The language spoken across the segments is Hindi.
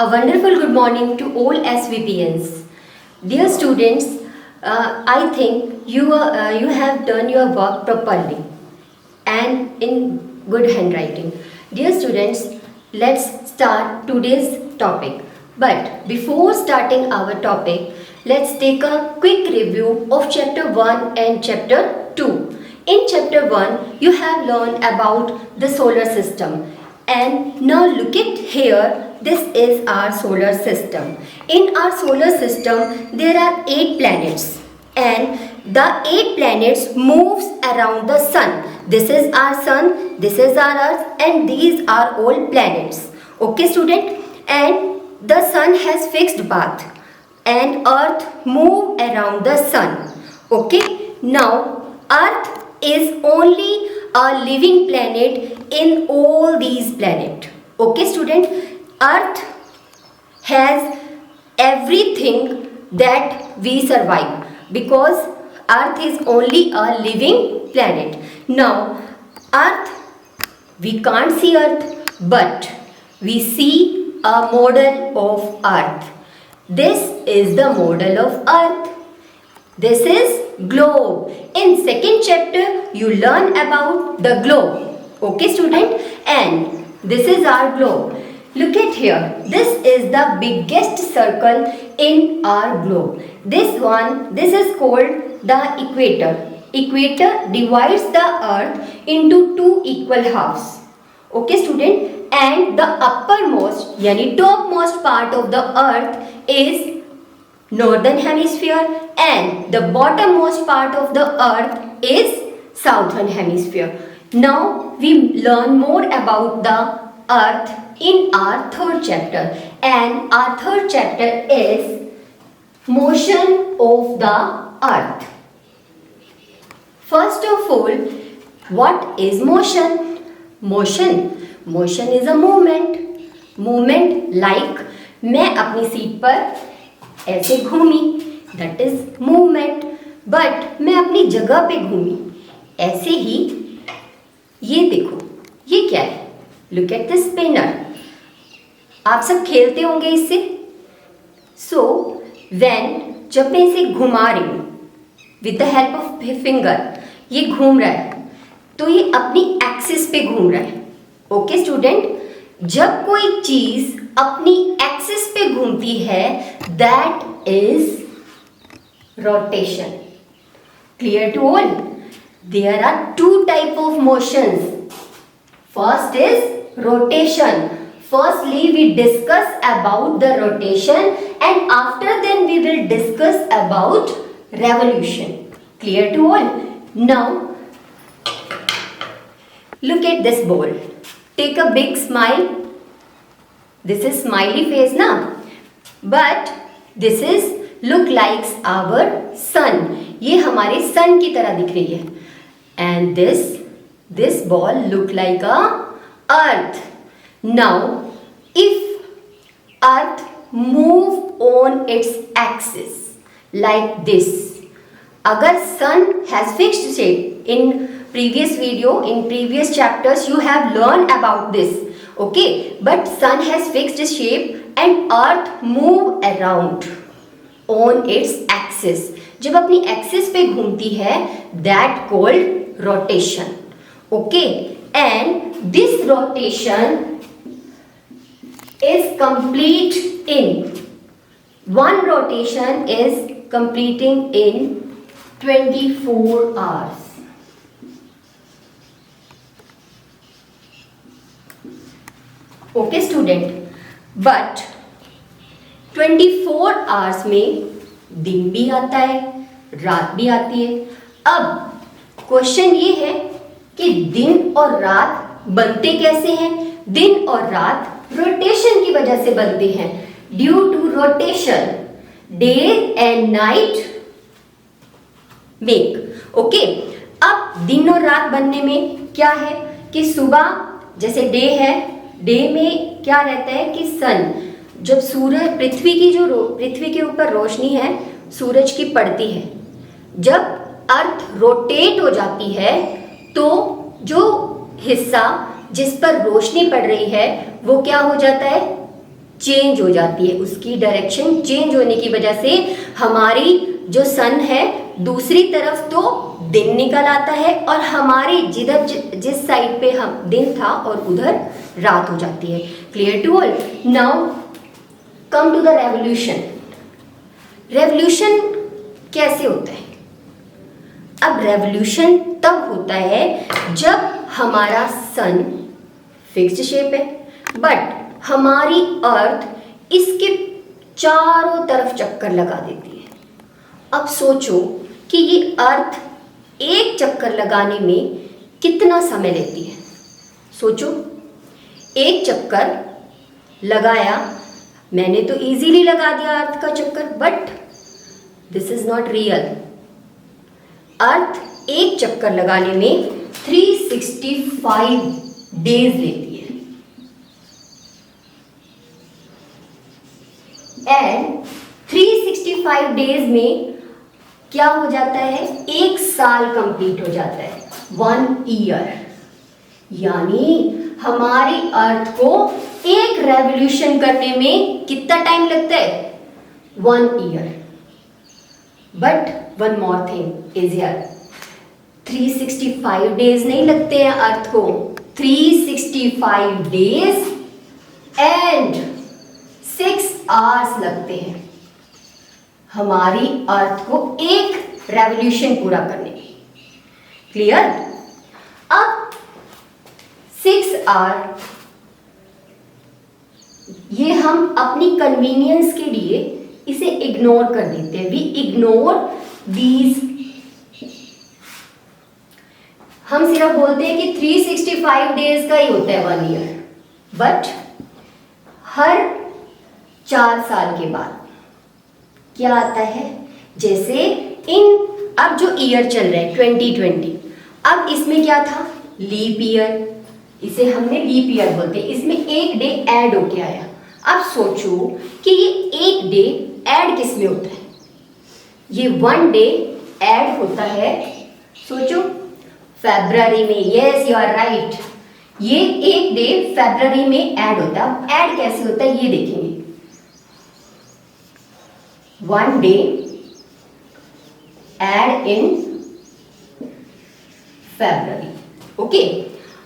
A wonderful good morning to all SVPNs. Dear students, I think you have done your work properly and in good handwriting. Dear students, let's start today's topic. But before starting our topic, let's take a quick review of chapter 1 and chapter 2. In chapter 1, you have learned about the solar system. And now look at here, this is our solar system. In our solar system, there are 8 planets. And the 8 planets moves around the sun. This is our sun, this is our earth, and these are all planets. Okay student? And the sun has fixed path and earth move around the sun. Okay? Now earth is only a living planet in all these planets. Okay student? Earth has everything that we survive because earth is only a living planet. Now earth, we can't see earth, but we see a model of earth. This is the model of earth. This is globe. In second chapter you learn about the globe. Okay student? And this is our globe. Look at here. This is the biggest circle in our globe. This is called the equator. Equator divides the earth into 2 equal halves. Okay student? And the uppermost, yani topmost part of the earth is northern hemisphere and the bottommost part of the earth is southern hemisphere. Now we learn more about the earth in our third chapter, and our third chapter is motion of the earth. First of all, what is motion? Motion is a movement like मैं अपनी सीट पर ऐसे घूमी, that is movement. but मैं अपनी जगह पे घूमी ऐसे ही. ये देखो, ये क्या है? Look at this spinner. आप सब खेलते होंगे इससे. So when जब मैं इसे घुमा रही हूँ with the help of finger, ये घूम रहा है तो ये अपनी एक्सिस पे घूम रहा है. Okay student? जब कोई चीज अपनी एक्सिस पे घूमती है that is rotation. Clear to all? There are 2 types of motions. First is rotation. Firstly we discuss about the rotation and after then we will discuss about revolution. Clear to all? Now look at this ball. Take a big smile. This is smiley face na? But this is look like our sun. ये हमारे sun की तरह दिख रही है. And this ball look like a earth. Now if earth move on its axis like this, अगर sun has fixed shape, in previous video, in previous chapters you have learned about this. Okay, but sun has fixed shape and earth move around on its axis. जब अपनी एक्सिस पे घूमती है that called rotation. Okay, and this rotation is complete in one rotation is completing in 24 hours. Okay student? But 24 hours में दिन भी आता है, रात भी आती है. अब क्वेश्चन ये है कि दिन और रात बनते कैसे हैं? दिन और रात रोटेशन की वजह से बनते हैं. Due to rotation day and night make. Okay, अब दिन और रात बनने में क्या है कि सुबह जैसे डे है, डे में क्या रहता है कि सन, जब सूरज पृथ्वी के ऊपर रोशनी है सूरज की पड़ती है, जब अर्थ रोटेट हो जाती है तो जो हिस्सा जिस पर रोशनी पड़ रही है वो क्या हो जाता है? चेंज हो जाती है, उसकी डायरेक्शन चेंज होने की वजह से हमारी जो सन है दूसरी तरफ तो दिन निकल आता है और हमारी जिधर जिस साइड पे हम दिन था और उधर रात हो जाती है। Clear to all? Now come to the revolution. Revolution कैसे होता है? अब रेवोल्यूशन तब होता है जब हमारा सन फिक्स्ड शेप है बट हमारी अर्थ इसके चारों तरफ चक्कर लगा देती है। अब सोचो कि ये अर्थ एक चक्कर लगाने में कितना समय लेती है। सोचो, एक चक्कर लगाया, मैंने तो इजीली लगा दिया अर्थ का चक्कर, but this is not real. Earth एक चक्कर लगाने में 365 डेज लेती है एंड 365 डेज में क्या हो जाता है? एक साल कंप्लीट हो जाता है, 1 ईयर। यानी हमारी अर्थ को एक रेवोल्यूशन करने में कितना टाइम लगता है? 1 year. But one more thing is here, 365 days नहीं लगते हैं अर्थ को, 365 डेज एंड 6 आवर्स लगते हैं हमारी अर्थ को एक रेवोल्यूशन पूरा करने में। क्लियर? अब 6 आवर ये हम अपनी कन्वीनियंस के लिए इसे इग्नोर कर देते हैं। We ignore these. हम सिर्फ बोलते हैं कि 365 डेज का ही होता है 1 ईयर, बट हर 4 साल के बाद क्या आता है? जैसे अब जो ईयर चल रहा है 2020, अब इसमें क्या था? लीप ईयर, इसे हमने लीप ईयर बोलते हैं। इसमें एक डे ऐड होके आया। अब सोचो कि ये एक डे ऐड किस में होता है? ये 1 डे ऐड होता है, सोचो, फरवरी में। Yes, you are right. ये एक डे फरवरी में ऐड होता है। ऐड कैसे होता है ये देखेंगे। 1 day add in February. Okay,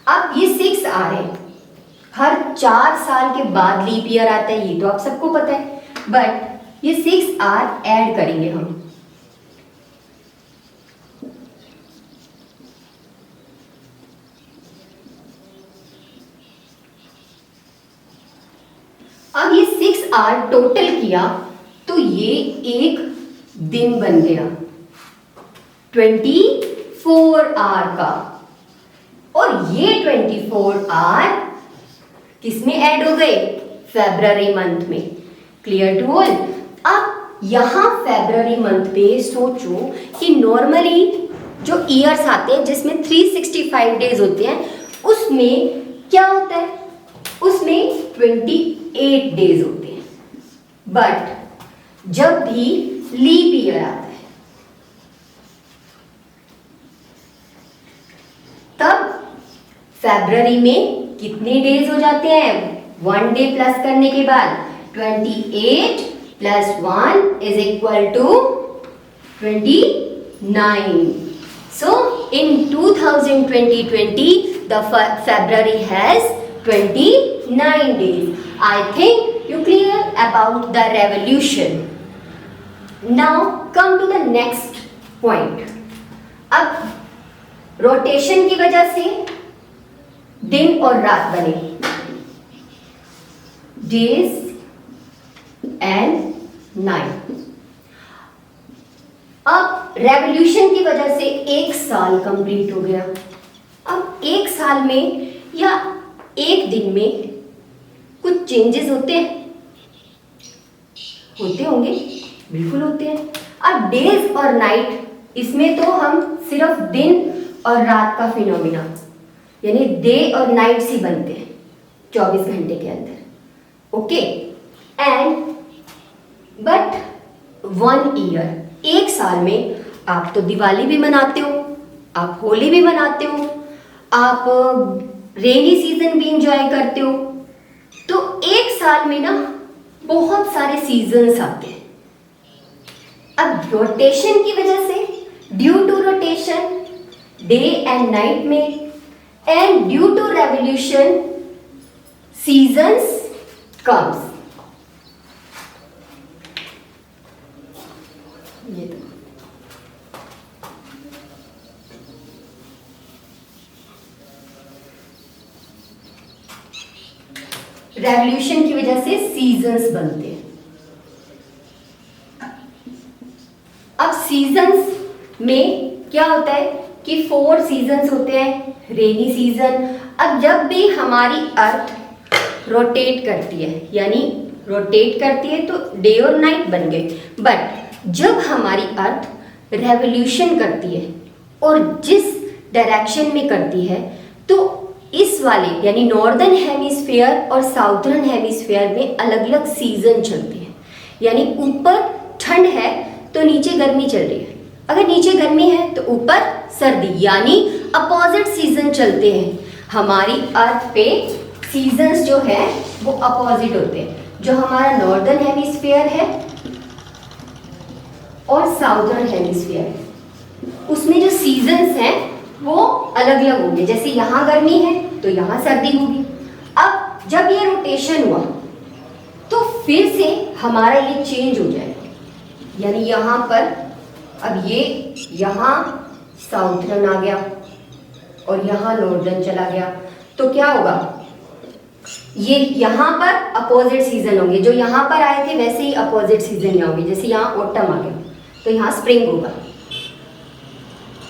अब ये 6 आ रहे हैं। हर 4 साल के बाद लीप ईयर आता है, ये तो आप सबको पता है, बट ये 6 आर ऐड करेंगे हम। अब ये 6 आर टोटल किया तो ये एक दिन बन गया 24 आवर का, और ये 24 आवर किसमें ऐड हो गए? फरवरी मंथ में। Clear to all? अब यहां फरवरी मंथ पे सोचो कि नॉर्मली जो ईयर्स आते हैं जिसमें 365 डेज होते हैं, उसमें क्या होता है? उसमें 28 डेज होते हैं। बट जब भी लीप ईयर आता है तब फरवरी में कितने डेज हो जाते हैं? 1 डे प्लस करने के बाद 28 plus 1 is equal to 29. So in 2020 the February has 29 days. I think you clear about the revolution. Now come to the next point. अब रोटेशन की वजह से दिन और रात बने, डेज एंड नाइट। अब रेवोल्यूशन की वजह से 1 साल कंप्लीट हो गया। अब 1 साल में या एक दिन में कुछ चेंजेस होते हैं? होते होंगे, बिल्कुल होते हैं। अब डेज और नाइट, इसमें तो हम सिर्फ दिन और रात का फिनोमिना, यानी डे और नाइट ही बनते हैं 24 घंटे के अंदर। ओके, एंड बट 1 ईयर, 1 साल में आप तो दिवाली भी मनाते हो, आप होली भी मनाते हो, आप रेनी सीजन भी इंजॉय करते हो। तो 1 साल में ना बहुत सारे सीजन्स आते हैं। अब रोटेशन की वजह से, due to rotation day and night में, and due to revolution seasons comes. ये तो रेवोल्यूशन की वजह से सीजन्स बनते हैं। अब सीजन्स में क्या होता है कि 4 सीजन्स होते हैं। रेनी सीजन, अब जब भी हमारी अर्थ रोटेट करती है, यानी रोटेट करती है तो डे और नाइट बन गए, बट जब हमारी अर्थ रेवोल्यूशन करती है और जिस डायरेक्शन में करती है, तो इस वाले यानी नॉर्दर्न हेमिस्फीयर और साउथर्न हेमिस्फीयर में अलग अलग सीजन चलते हैं। यानी ऊपर ठंड है तो नीचे गर्मी चल रही है, अगर नीचे गर्मी है तो ऊपर सर्दी, यानी अपोजिट सीजन चलते हैं। हमारी अर्थ पे सीजन्स जो है वो अपोजिट होते हैं। जो हमारा नॉर्दर्न हेमिस्फीयर है और साउथर्न हेमिस्फीयर है, उसमें जो सीजन्स हैं वो अलग अलग होंगे। जैसे यहाँ गर्मी है तो यहाँ सर्दी होगी। अब जब ये रोटेशन हुआ तो फिर से हमारा ये चेंज हो जाएगा, यानी यहाँ पर अब ये यहाँ साउथर्न आ गया और यहाँ नॉर्दर्न चला गया, तो क्या होगा, ये यहाँ पर अपोजिट सीजन होंगे। जो यहाँ पर आए थे वैसे ही अपोजिट सीजन यहाँ होंगे। जैसे यहाँ ऑटम आ गया तो यहाँ स्प्रिंग होगा,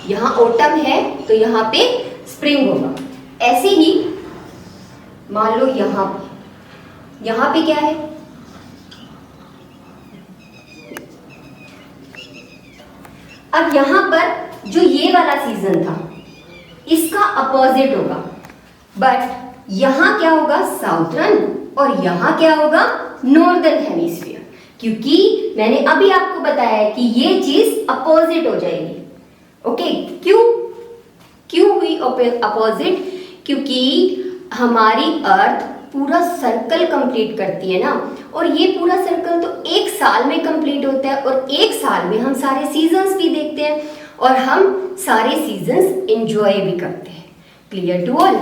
यहाँ ऑटम है तो यहाँ पे स्प्रिंग होगा। ऐसे ही मान लो यहाँ पे क्या है, अब यहाँ पर जो ये वाला सीजन था इसका अपोजिट होगा, बट यहाँ क्या होगा, साउथर्न, और यहाँ क्या होगा, नॉर्दर्न हेमिस्फीयर। क्योंकि मैंने अभी आपको बताया है कि ये चीज अपोजिट हो जाएगी। ओके, क्यों हुई अपोजिट? क्योंकि हमारी अर्थ पूरा सर्कल कंप्लीट करती है ना, और ये पूरा सर्कल तो एक साल में कंप्लीट होता है, और एक साल में हम सारे सीजन्स भी देखते हैं और हम सारे सीजन्स एंजॉय भी करते हैं। Clear to all?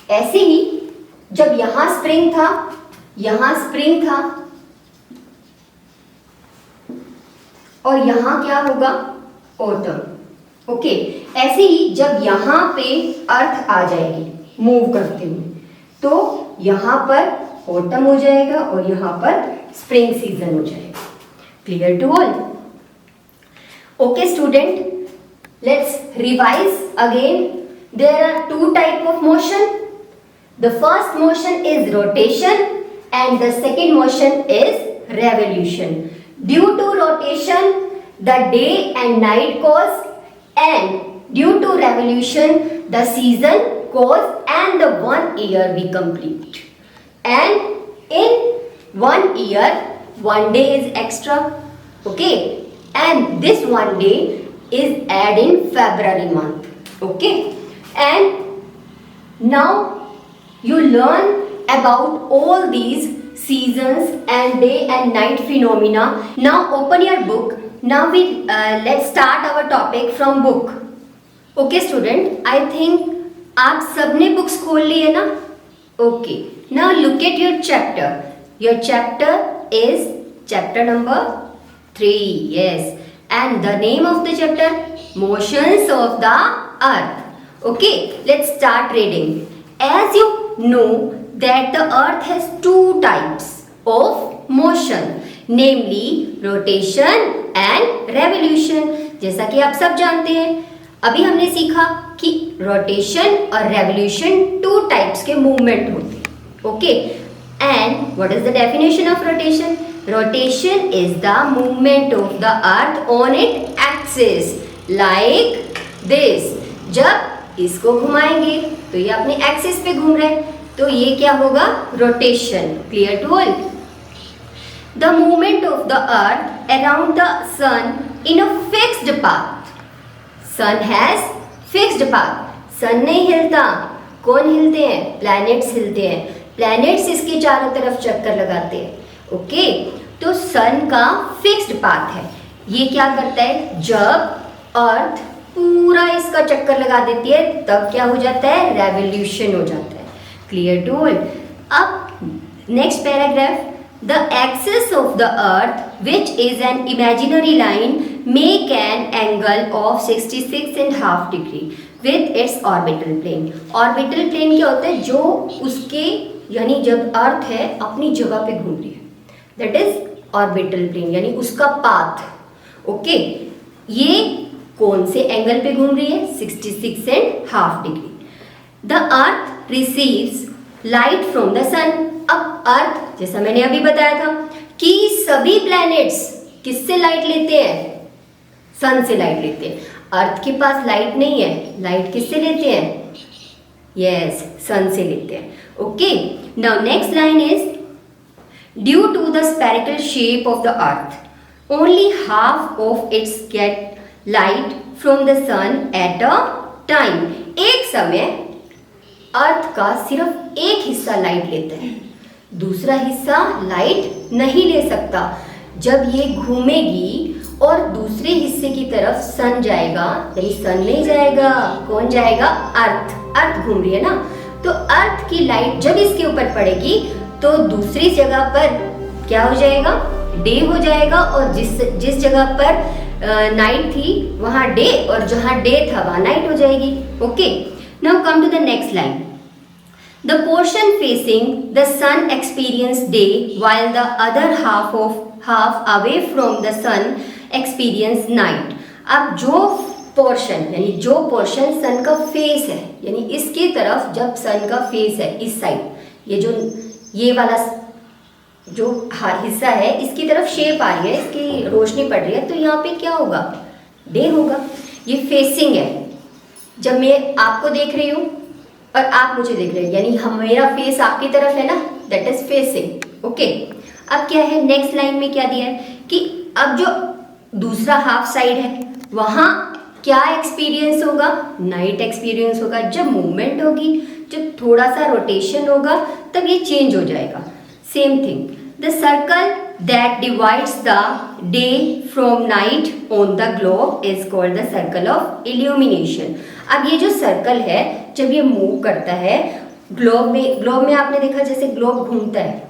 ऐसे ही जब यहाँ स्प्रिंग था, यहाँ स्प्रिंग था, और यहाँ क्या होगा, ऑटम। ओके, ऐसे ही जब यहाँ पे अर्थ आ जाएगी मूव करते हुए, तो यहाँ पर ऑटम हो जाएगा और यहाँ पर स्प्रिंग सीजन हो जाएगा। Clear to all? Okay student, let's revise again. There are 2 types of motion. The first motion is rotation and the second motion is revolution. Due to rotation, the day and night goes, and due to revolution, the season goes, and the 1 year we complete. And in 1 year, 1 day is extra. Okay, and this 1 day is added in February month. Okay, and now you learn about all these seasons and day and night phenomena. Now open your book. Now let's start our topic from book. Okay student, I think आप सबने books खोल ली है ना? Okay, now look at your chapter. Your chapter is chapter number 3. Yes, and the name of the chapter, Motions of the Earth. Okay, let's start reading. As you know that the earth has 2 types of motion, namely rotation and revolution. जैसा कि आप सब जानते हैं, अभी हमने सीखा कि रोटेशन और रेवोल्यूशन 2 टाइप्स के मूवमेंट होते हैं. Okay, and what is the definition of rotation? Rotation is the movement of the earth on it axis like this. जब इसको घुमाएंगे तो ये अपने एक्सिस पे घूम रहे हैं, तो ये क्या होगा? Rotation. Clear to all? The movement of the earth around the sun in a fixed path. Sun has fixed path. Sun नहीं हिलता. कौन हिलते हैं? प्लैनेट्स हिलते हैं. प्लैनेट्स इसके चारों तरफ चक्कर लगाते हैं. ओके, तो सन का फिक्स्ड पाथ है। ये क्या करता है, जब अर्थ पूरा इसका चक्कर लगा देती है तब क्या हो जाता है, रेवोल्यूशन हो जाता है। Clear to all. अब next paragraph, the axis of the earth which is an imaginary line make an angle of 66.5 degree with its orbital plane. Orbital plane क्या होता है, जो उसके यानी जब अर्थ है अपनी जगह पे घूम रही है, दैट इज ऑर्बिटल प्लेन, यानी उसका पाथ। ओके, ये कौन से एंगल पे घूम रही है, 66.5 degree. The earth receives light from the sun. अब अर्थ, जैसा मैंने अभी बताया था कि सभी प्लैनेट्स किससे लाइट लेते हैं, सन से लाइट लेते हैं। अर्थ के पास लाइट नहीं है, लाइट किससे लेते हैं, यस, सन से लेते हैं। Okay, now next line is, due to the spherical shape of the earth only half of its get light from the sun at a time. एक समय अर्थ का सिर्फ एक हिस्सा लाइट लेता है, दूसरा हिस्सा लाइट नहीं ले सकता। जब ये घूमेगी और दूसरे हिस्से की तरफ सन जाएगा, यानी सन नहीं जाएगा, कौन जाएगा, अर्थ। अर्थ घूम रही है ना, तो अर्थ की लाइट जब इसके ऊपर पड़ेगी तो दूसरी जगह पर क्या हो जाएगा, डे हो जाएगा, और जिस जगह पर नाइट थी वहां डे, और जहां डे था वहां नाइट हो जाएगी। Okay, now come to the next line, the portion facing the sun experience day while the other half away from the sun experience night. अब जो पोर्शन, यानी जो पोर्शन सन का फेस है, यानी इसके तरफ जब सन का फेस है इस साइड, ये वाला जो हिस्सा है इसकी तरफ शेप आ रही है, इसकी रोशनी पड़ रही है, तो यहाँ पे क्या होगा, डे होगा। ये फेसिंग है, जब मैं आपको देख रही हूँ और आप मुझे देख रहे हैं, यानी मेरा फेस आपकी तरफ है ना, दैट इज फेसिंग। ओके, अब क्या है, नेक्स्ट लाइन में क्या दिया है कि अब जो दूसरा हाफ साइड है वहां क्या एक्सपीरियंस होगा, नाइट एक्सपीरियंस होगा। जब मूवमेंट होगी, जब थोड़ा सा रोटेशन होगा, तब ये चेंज हो जाएगा। Same thing, the circle that divides the day from night on the globe is called the circle of illumination. अब ये जो सर्कल है, जब ये मूव करता है ग्लोब में आपने देखा जैसे ग्लोब घूमता है,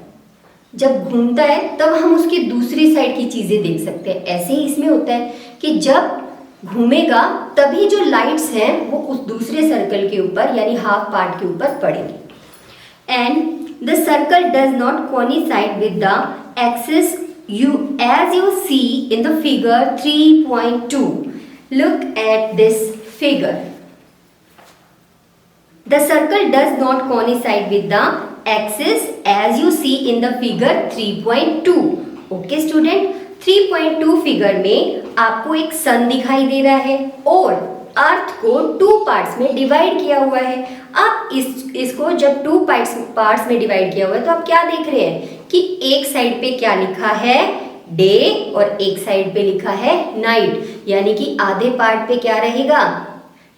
जब घूमता है तब हम उसकी दूसरी साइड की चीजें देख सकते हैं। ऐसे ही इसमें होता है कि जब घूमेगा तभी जो लाइट्स हैं वो उस दूसरे सर्कल के ऊपर, यानी हाफ पार्ट के ऊपर पड़ेंगी। And the circle does not coincide with the axis as you see in the figure 3.2. Look at this figure. The circle does not coincide with the axis as you see in the figure 3.2. Okay student, 3.2 figure में आपको एक सन दिखाई दे रहा है और अर्थ को 2 पार्ट्स में डिवाइड किया हुआ है। अब इसको जब 2 पार्ट्स में डिवाइड किया हुआ है तो आप क्या देख रहे हैं कि एक साइड पे क्या लिखा है, डे, और एक साइड पे लिखा है नाइट, यानी कि आधे पार्ट पे क्या रहेगा,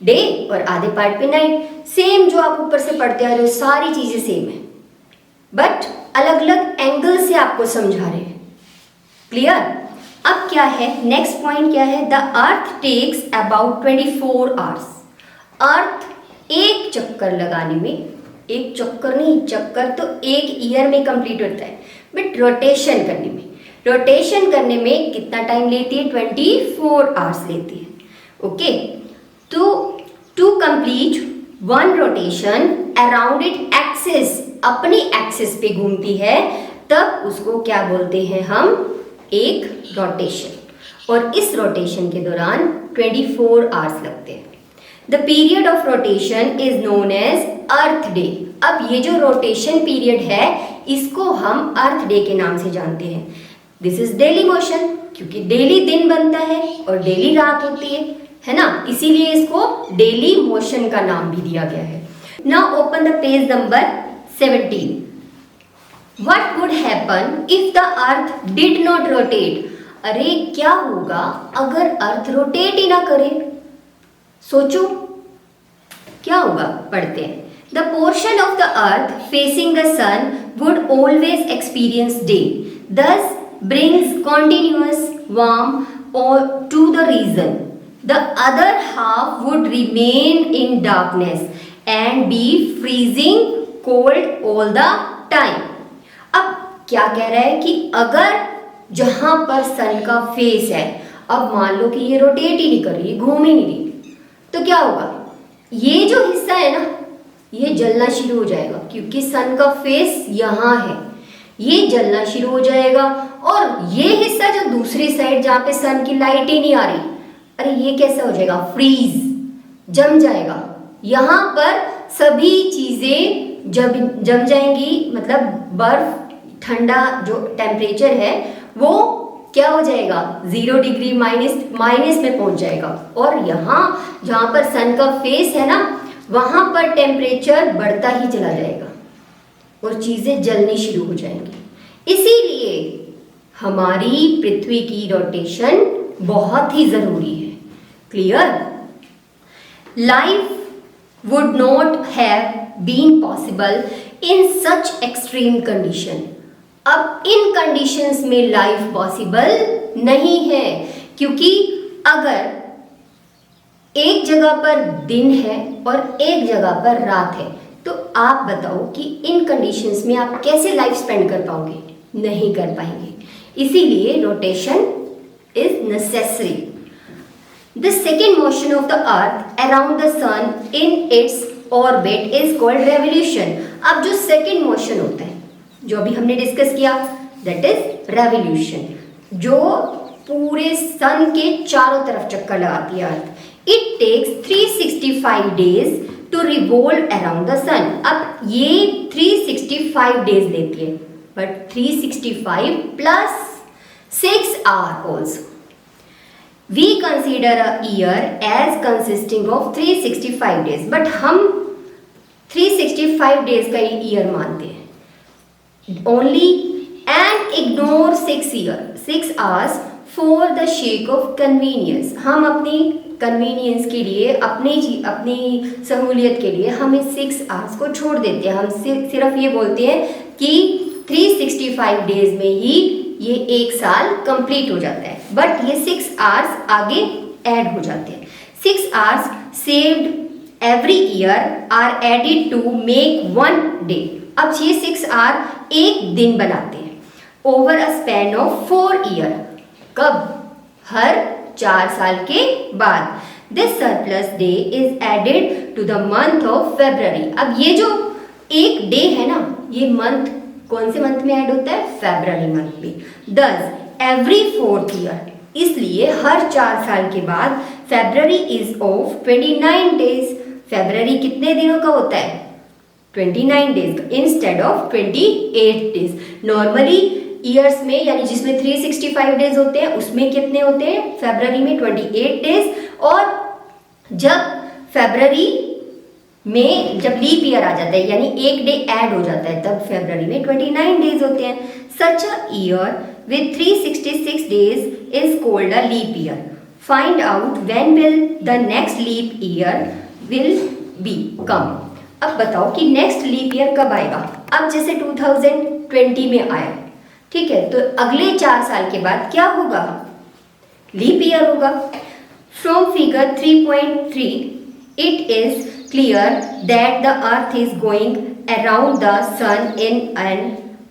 डे, और आधे पार्ट पे नाइट। सेम जो आप ऊपर से पढ़ते आ रहे हो, सारी चीजें सेम है, बट अलग अलग एंगल से आपको समझा रहे हैं। क्लियर? अब क्या है, नेक्स्ट पॉइंट क्या है, the earth takes about 24 hours. Earth एक चक्कर लगाने में, एक चक्कर नहीं, चक्कर तो एक ईयर में कंप्लीट होता है, बट रोटेशन करने में कितना टाइम लेती है, 24 आवर्स लेती है। ओके, तो to complete one rotation around it axis, अपनी एक्सिस पे घूमती है, तब उसको क्या बोलते हैं हम, एक रोटेशन। और इस रोटेशन के दौरान 24 आवर्स लगते हैं। The period of rotation is known as earth day. अब ये जो रोटेशन पीरियड है इसको हम अर्थ डे के नाम से जानते हैं। दिस इज डेली मोशन, क्योंकि डेली दिन बनता है और डेली रात होती है ना, इसीलिए इसको डेली मोशन का नाम भी दिया गया है। Now open the page number 17। What would happen if the earth did not rotate? अरे क्या होगा अगर अर्थ रोटेट ही ना करे, सोचो क्या होगा, पढ़ते हैं। The portion of the earth facing the sun would always experience day. thus brings continuous warmth or to the region. The other half would remain in darkness and be freezing cold all the time. अब क्या कह रहा है कि अगर जहां पर सन का फेस है, अब मान लो कि ये रोटेट ही नहीं कर रही, घूम ही नहीं रही, तो क्या होगा, ये जो हिस्सा है ना, ये जलना शुरू हो जाएगा क्योंकि सन का फेस यहाँ है, ये जलना शुरू हो जाएगा। और ये हिस्सा जो दूसरी साइड जहाँ पे सन की लाइट ही नहीं आ रही, अरे ये कैसा हो जाएगा, फ्रीज, जम जाएगा। यहाँ पर सभी चीजें जम जाएंगी, मतलब बर्फ, ठंडा जो टेम्परेचर है वो क्या हो जाएगा, 0 डिग्री माइनस में पहुंच जाएगा। और यहाँ जहाँ पर सन का फेस है ना, वहां पर टेम्परेचर बढ़ता ही चला जाएगा और चीजें जलनी शुरू हो जाएंगी। इसीलिए हमारी पृथ्वी की रोटेशन बहुत ही जरूरी है। Clear? Life would not have been possible in such extreme condition. अब इन कंडीशंस में लाइफ पॉसिबल नहीं है, क्योंकि अगर एक जगह पर दिन है और एक जगह पर रात है, तो आप बताओ कि इन कंडीशंस में आप कैसे लाइफ स्पेंड कर पाओगे? नहीं कर पाएंगे। इसीलिए rotation is necessary. The second motion of the earth around the sun in its orbit is called revolution. अब जो सेकेंड मोशन होता है, जो अभी हमने डिस्कस किया, दैट इज रेवोल्यूशन, जो पूरे सन के चारों तरफ चक्कर लगाती है अर्थ। It takes 365 days to revolve around the sun. अब ये 365 days लेती है, but 365 plus 6 hours also. We consider a year as consisting of 365 days, but हम 365 days का ईयर मानते हैं only, and ignore 6 hours for the sake of convenience. हम अपनी कन्वीनियंस के लिए, अपनी सहूलियत के लिए हम इस 6 आवर्स को छोड़ देते हैं। हम सिर्फ ये बोलते हैं कि 365 डेज में ही ये एक साल कंप्लीट हो जाता है, बट ये 6 आवर्स आगे ऐड हो जाते हैं। 6 hours saved every year are added to make 1 day. अब ये 6 आवर एक दिन बनाते हैं over a span of 4 year. कब? हर 4 साल के बाद। This surplus day is added to the month of February. अब ये जो एक डे है ना, ये मंथ, कौन से मंथ में ऐड होता है? फेब्रुअरी मंथ में। दस एवरी 4th ईयर, इसलिए हर 4 साल के बाद February is of 29 days. February कितने दिनों का होता है? 29 days instead of 28 days. Normally years में, यानी जिसमें 365 डेज होते हैं, उसमें कितने होते हैं? फेब्रुअरी में 28 डेज। और जब फेब्रुअरी में जब लीप ईयर आ जाता है, यानी एक डे ऐड हो जाता है, तब फेब्रुअरी में 29 डेज होते हैं। Such a year with 366 days is called a leap year. Find out when will the next leap year will be come. अब बताओ कि नेक्स्ट लीप ईयर कब आएगा? अब जैसे 2020 में आया, ठीक है, तो अगले 4 साल के बाद क्या होगा? लीप ईयर होगा। From figure 3.3 it is clear that the earth is going around the sun in an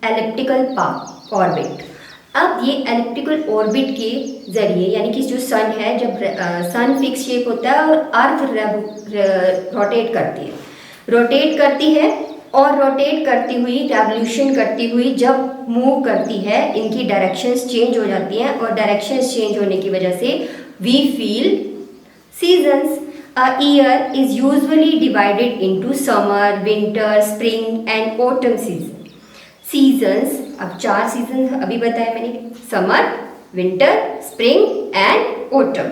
elliptical orbit. अब ये एलिप्टिकल ऑर्बिट के जरिए, यानी कि जो सन है, जब सन फिक्स शेप होता है और अर्थ रोटेट करती है और रोटेट करती हुई, रेवोल्यूशन करती हुई जब मूव करती है, इनकी डायरेक्शंस चेंज हो जाती हैं और डायरेक्शंस चेंज होने की वजह से we feel seasons. A year is usually divided into summer, winter, spring and autumn seasons. अब 4 सीजन अभी बताया मैंने, summer, winter, spring and autumn.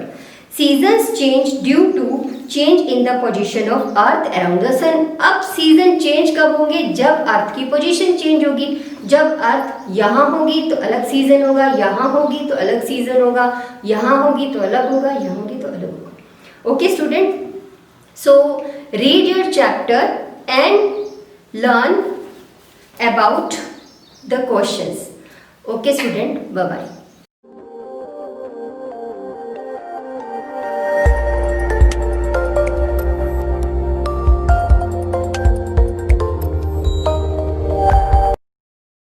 Seasons change due to change in the position of earth around the sun. अब सीजन चेंज कब होंगे? जब अर्थ की पोजीशन चेंज होगी। जब अर्थ यहाँ होगी तो अलग सीजन होगा, यहाँ होगी तो अलग सीजन होगा, यहाँ होगी तो अलग होगा, यहाँ होगी तो अलग होगा। Okay student, so read your chapter and learn about the questions. Okay student, bye bye.